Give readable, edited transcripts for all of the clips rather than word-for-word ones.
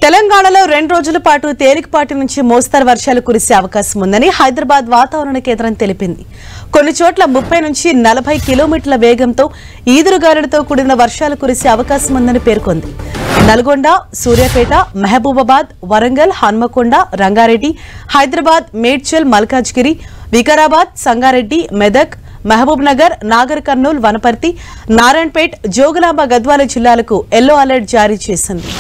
తెలంగాణలో 2 రోజుల పాటు తేలికపాటి నుంచి మోస్తరు వర్షాలు కురిసే అవకాశం ఉందని హైదరాబాద్ వాతావరణ కేంద్రం తెలిపింది. కొన్ని చోట్ల 30 నుంచి 40 కిలోమీటర్ల వేగంతో ఈదురుగాలులతో కూడిన వర్షాలు కురిసే అవకాశం ఉందని పేర్కొంది. నల్గొండ, సూర్యాపేట, మహబూబాబాద్, వరంగల్, హన్మకొండ, రంగారెడ్డి, హైదరాబాద్, మేడ్చల్, మల్కాజ్గిరి, వికారాబాద్, సంగారెడ్డి, మెదక్, మహబూబ్ నగర్, నాగర్ కర్నూల్, వనపర్తి, నారాయణపేట్, జోగులాంబ, గద్వాల జిల్లాలకు ఎల్లో అలర్ట్ జారీ చేసింది.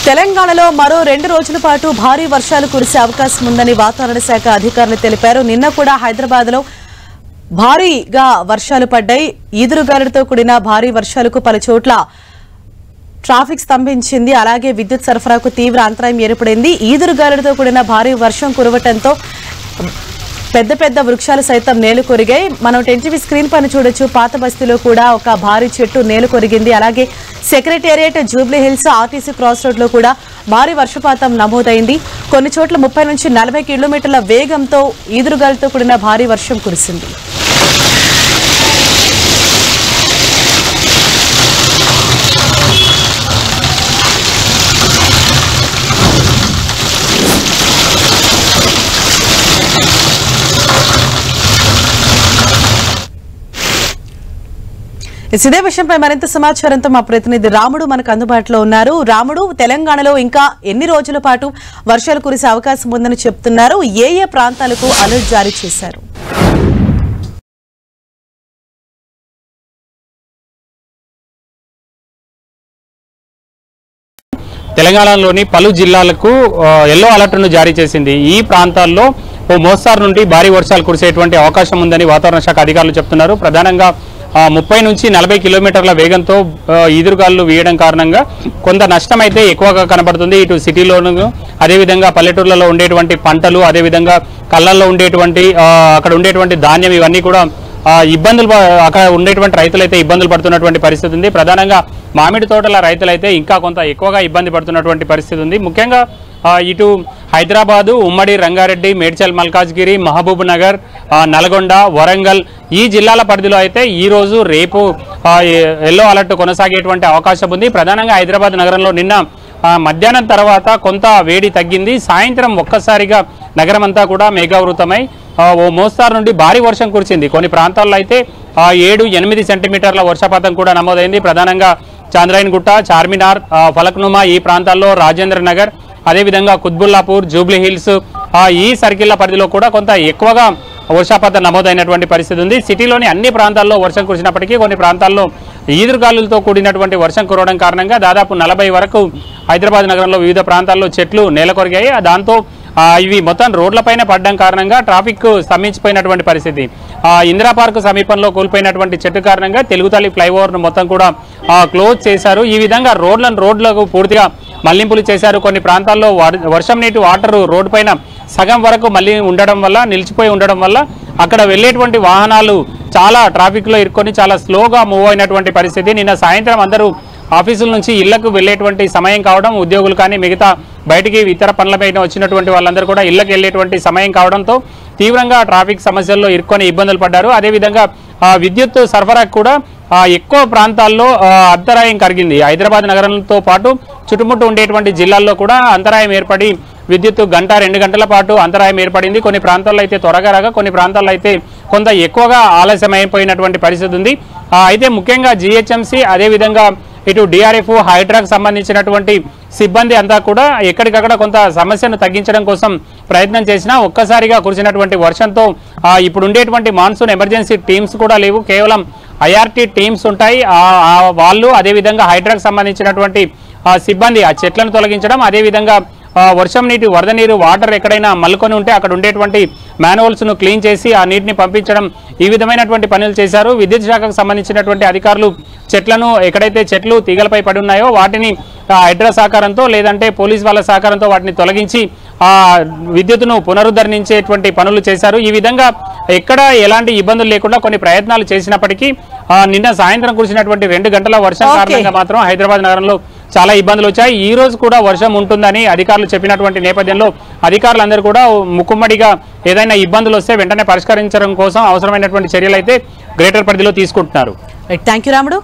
తెలంగాణలో మరో 2 రోజుల పాటు భారీ వర్షాలు కురిసే అవకాశం ఉందని వాతావరణ శాఖ అధికారులు తెలిపారు. నిన్న కూడా హైదరాబాద్ లో భారీగా వర్షాలు పడ్డాయి. ఈదురుగాలులతో కూడిన భారీ వర్షాలకు పలు చోట్ల ట్రాఫిక్ స్తంభించింది. అలాగే విద్యుత్ సరఫరాకు తీవ్ర అంతరాయం ఏర్పడింది. ఈదురుగాలులతో కూడిన భారీ వర్షం కురవటంతో పెద్ద పెద్ద వృక్షాలు సైతం నేలు కొరిగాయి. మనం టెన్టీవీ స్క్రీన్ పైన చూడొచ్చు. పాత బస్తీలో కూడా ఒక భారీ చెట్టు నేలు కొరిగింది. అలాగే secretariat, Jubilee hills, RTC cross road లో కూడా భారీ వర్షపాతం నమోదైంది. కొన్ని చోట్ల 30 నుంచి 40 కిలోమీటర్ల వేగంతో ఈదురుగాలితో కూడిన భారీ వర్షం కురిసింది. ఇదే విషయంపై మరింత సమాచారంతో మా ప్రతినిధి రాముడు మనకు అందుబాటులో ఉన్నారు. రాముడు, తెలంగాణలో ఇంకా ఎన్ని రోజుల పాటు వర్షాలు కురిసే అవకాశం ఉందని చెప్తున్నారు? ఏ ఏ ప్రాంతాలకు అలర్ట్ జారీ చేశారు? తెలంగాణలోని పలు జిల్లాలకు ఎల్లో అలర్ట్ను జారీ చేసింది. ఈ ప్రాంతాల్లో ఓ మోస్తారు నుండి భారీ వర్షాలు కురిసేటువంటి అవకాశం ఉందని వాతావరణ శాఖ అధికారులు చెప్తున్నారు. ప్రధానంగా 30 నుంచి 40 కిలోమీటర్ల వేగంతో ఈదురుగాలు వీయడం కారణంగా కొంత నష్టం అయితే ఎక్కువగా కనబడుతుంది. ఇటు సిటీలోను, అదేవిధంగా పల్లెటూర్లలో ఉండేటువంటి పంటలు, అదేవిధంగా కళ్ళల్లో ఉండేటువంటి అక్కడ ఉండేటువంటి ధాన్యం, ఇవన్నీ కూడా ఇబ్బందులు, అక్కడ ఉండేటువంటి రైతులైతే ఇబ్బందులు పడుతున్నటువంటి పరిస్థితి ఉంది. ప్రధానంగా మామిడి తోటల రైతులైతే ఇంకా కొంత ఎక్కువగా ఇబ్బంది పడుతున్నటువంటి పరిస్థితి ఉంది. ముఖ్యంగా ఇటు హైదరాబాదు, ఉమ్మడి రంగారెడ్డి, మేడ్చల్, మల్కాజ్గిరి, మహబూబ్ నగర్, నల్గొండ, వరంగల్ ఈ జిల్లాల పరిధిలో అయితే ఈరోజు, రేపు ఎల్లో అలర్ట్ కొనసాగేటువంటి అవకాశం ఉంది. ప్రధానంగా హైదరాబాద్ నగరంలో నిన్న మధ్యాహ్నం తర్వాత కొంత వేడి తగ్గింది. సాయంత్రం ఒక్కసారిగా నగరం అంతా కూడా మేఘావృతమై ఓ మోస్తారు నుండి భారీ వర్షం కురిసింది. కొన్ని ప్రాంతాల్లో అయితే 7-8 సెంటీమీటర్ల వర్షపాతం కూడా నమోదైంది. ప్రధానంగా చాంద్రాయణగుట్ట, చార్మినార్, ఫలక్నుమా ఈ ప్రాంతాల్లో, రాజేంద్ర నగర్, అదేవిధంగా కుత్బుల్లాపూర్, జూబ్లీ హిల్స్ ఈ సర్కిళ్ల పరిధిలో కూడా కొంత ఎక్కువగా వర్షపాతం నమోదైనటువంటి పరిస్థితి ఉంది. సిటీలోని అన్ని ప్రాంతాల్లో వర్షం కురిసినప్పటికీ కొన్ని ప్రాంతాల్లో ఈదురుగాలులతో కూడినటువంటి వర్షం కురవడం కారణంగా దాదాపు 40 వరకు హైదరాబాద్ నగరంలో వివిధ ప్రాంతాల్లో చెట్లు నేలకొరిగాయి. దాంతో ఇవి మొత్తం రోడ్లపైన పడడం కారణంగా ట్రాఫిక్ స్తంభించిపోయినటువంటి పరిస్థితి. ఇందిరా పార్క్ సమీపంలో కూలిపోయినటువంటి చెట్టు కారణంగా తెలుగుతల్లి ఫ్లైఓవర్ను మొత్తం కూడా క్లోజ్ చేశారు. ఈ విధంగా రోడ్లకు పూర్తిగా మళ్లింపులు చేశారు. కొన్ని ప్రాంతాల్లో వర్షం నీటి వాటర్ రోడ్డు పైన సగం వరకు మళ్ళీ ఉండడం వల్ల, నిలిచిపోయి ఉండడం వల్ల అక్కడ వెళ్ళేటువంటి వాహనాలు చాలా ట్రాఫిక్లో ఇరుక్కొని చాలా స్లోగా మూవ్ అయినటువంటి పరిస్థితి. నిన్న సాయంత్రం అందరూ ఆఫీసుల నుంచి ఇళ్లకు వెళ్లేటువంటి సమయం కావడం, ఉద్యోగులు కానీ మిగతా బయటికి ఇతర పనులపైన వచ్చినటువంటి వాళ్ళందరూ కూడా ఇళ్లకు వెళ్లేటువంటి సమయం కావడంతో తీవ్రంగా ట్రాఫిక్ సమస్యల్లో ఇరుక్కొని ఇబ్బందులు పడ్డారు. అదేవిధంగా విద్యుత్ సరఫరా కూడా ఎక్కువ ప్రాంతాల్లో అంతరాయం కలిగింది. హైదరాబాద్ నగరంతో పాటు చుట్టుముట్టు ఉండేటువంటి జిల్లాల్లో కూడా అంతరాయం ఏర్పడి విద్యుత్ 1-2 గంటల పాటు అంతరాయం ఏర్పడింది. కొన్ని ప్రాంతాల్లో అయితే త్వరగా రాగా, కొన్ని ప్రాంతాల్లో అయితే కొంత ఎక్కువగా ఆలస్యం అయిపోయినటువంటి పరిస్థితి ఉంది. అయితే ముఖ్యంగా GHMC, అదేవిధంగా ఇటు DRF, హైడ్రాకు సంబంధించినటువంటి సిబ్బంది అంతా కూడా ఎక్కడికక్కడ కొంత సమస్యను తగ్గించడం కోసం ప్రయత్నం చేసినా ఒక్కసారిగా కురిసినటువంటి వర్షంతో ఇప్పుడు ఉండేటువంటి మాన్సూన్ ఎమర్జెన్సీ టీమ్స్ కూడా లేవు. కేవలం IRT టీమ్స్ ఉంటాయి. వాళ్ళు అదేవిధంగా హైడ్రాకు సంబంధించినటువంటి సిబ్బంది ఆ చెట్లను తొలగించడం, అదేవిధంగా వర్షం నీటి, వరద నీరు, వాటర్ ఎక్కడైనా మల్లుకొని ఉంటే అక్కడ ఉండేటువంటి మ్యాన్హోల్స్ను క్లీన్ చేసి ఆ నీటిని పంపించడం, ఈ విధమైనటువంటి పనులు చేశారు. విద్యుత్ శాఖకు సంబంధించినటువంటి అధికారులు చెట్లను, ఎక్కడైతే చెట్లు తీగలపై పడి ఉన్నాయో వాటిని హైడ్రా సహకారంతో లేదంటే పోలీస్ వాళ్ళ సహకారంతో వాటిని తొలగించి విద్యుత్తును పునరుద్ధరించేటువంటి పనులు చేశారు. ఈ విధంగా ఎక్కడ ఎలాంటి ఇబ్బందులు లేకుండా కొన్ని ప్రయత్నాలు చేసినప్పటికీ నిన్న సాయంత్రం కురిసినటువంటి 2 గంటల వర్షం కారణంగా మాత్రం హైదరాబాద్ నగరంలో చాలా ఇబ్బందులు వచ్చాయి. ఈ రోజు కూడా వర్షం ఉంటుందని అధికారులు చెప్పినటువంటి నేపథ్యంలో అధికారులందరూ కూడా ముక్కుమ్మడిగా ఏదైనా ఇబ్బందులు వస్తే వెంటనే పరిష్కరించడం కోసం అవసరమైనటువంటి చర్యలు అయితే గ్రేటర్ పరిధిలో తీసుకుంటున్నారు. థ్యాంక్ యూ రాముడు.